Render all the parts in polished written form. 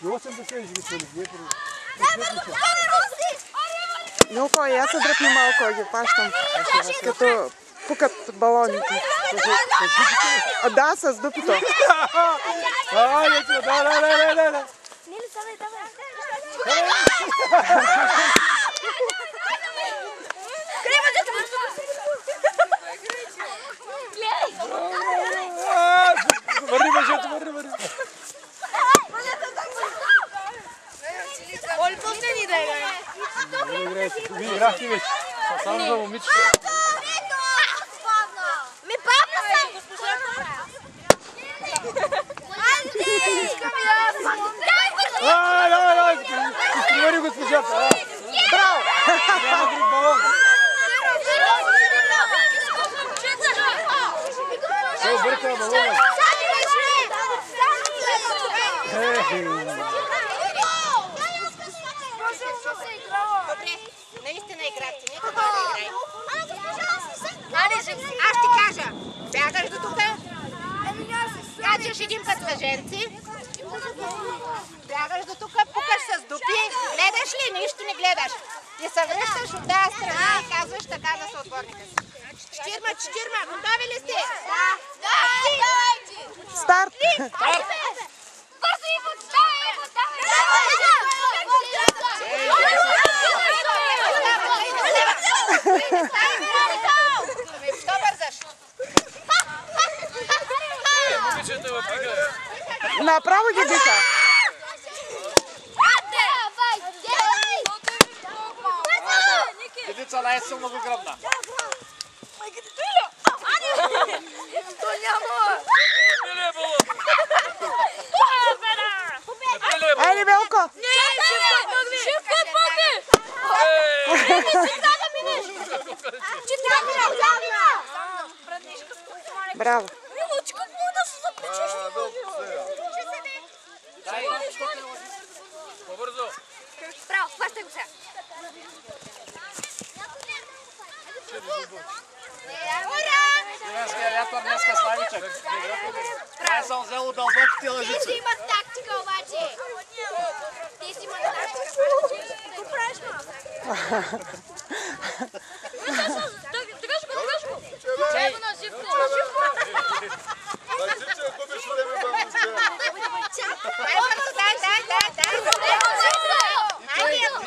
И 80 жигитвали. Милко, и аз се дръпни малко, ги пащам. Като пукат балоните. Да, с дупито. Да. Върни мъжето, върни. Вие играхте вече. Само за момичета. Ми папа съм! Давай, изпровери госпожата. Браво! Няма друг балон. Той бърка балона. Добре, наистина играхте, нека да играй. Аз ти кажа, бягаш до тук, качаш един път въженци, бягаш до тук, пукаш с дупи, гледаш ли, нищо не гледаш. И се връщаш от тази страна и казваш така за съотборника си. Четирма, готови ли сте? Да! Старт! Бързо и подставя! Що бързаш? Направо ги биха. Дедица най-силно го гръбна. Айде, Белко! Браво! По-бързо! Браво, хващай го сега! Днеска лятор, днеска Славичък. Аз съм взел дълбоките лъжици. Ти си имат тактика обаче! Ти си имат тактика! Какво правиш, малко? Чай го на живко!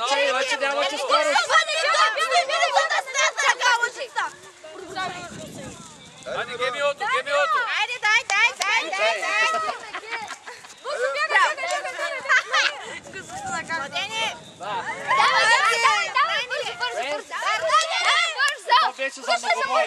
Чай, вече нямате скорост. Айде, гемиото! Айде, дай! Младене! Това беше за многобой.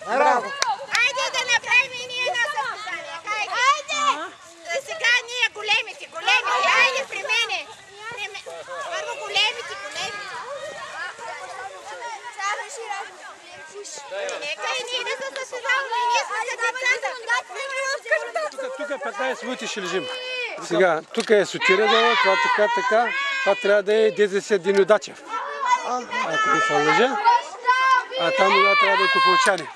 Браво! Айде да направим и ние на състезание. Хайде! Сега ние големите. Айде при мене. Първо големите. Нека и ние да се състезаваме. Ние сме децата. Тук 15 минути ще лежим. Сега, тук е Сотирия долу, това така. Това трябва да е Дезесия Динодачев. Ако не се лъжа. А там това трябва да е Тополчани.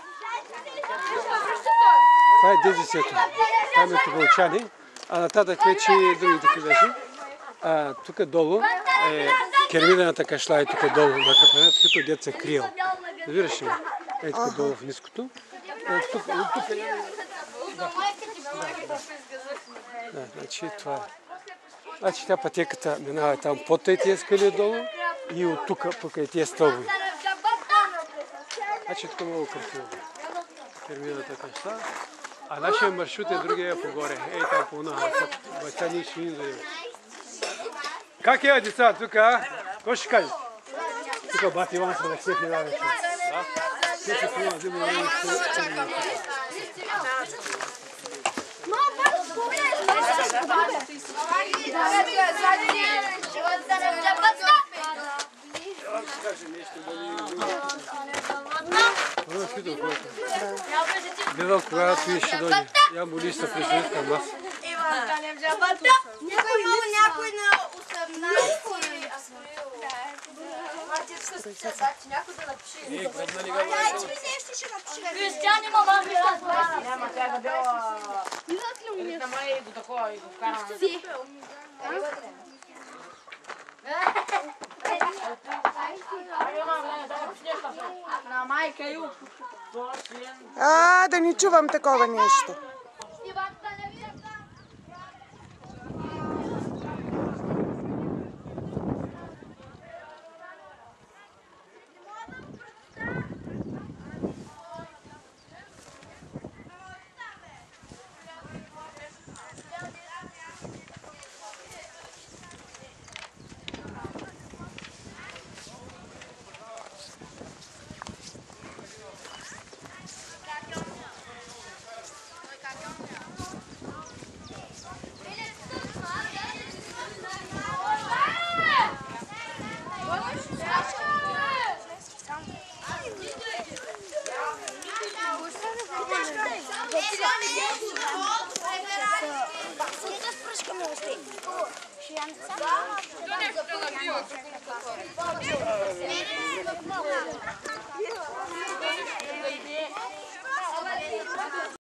Това е Дезесието. Там е Тополчани. А нататък вече други такива беше. Тук долу е кермидената кашла и тук долу на капанет, като дет се криел. Разбираш ли? Е тук долу в ниското. Тук е... Да, значи това е. Значи тя пътеката минава там под тия скали долу и от тук покрай тия стълбови. Значи тук много красиво. Кермидената кашла. А нашия маршрут е другия погоре. Ей там по една. Бача ние ще ни заедем. Как е, деца, тук, а? Кой ще каже? Тук бати Иван се да всеки да вече. Всеки това да взима да Гледам кога той ще дойде. Я му листа присъединят към нас. Някой мало, някой на 18. Някой да напише. Кристияни, мама, няма тя да била. На май го такова и го вкарам. На майка ю. Да не чувам такова нещо.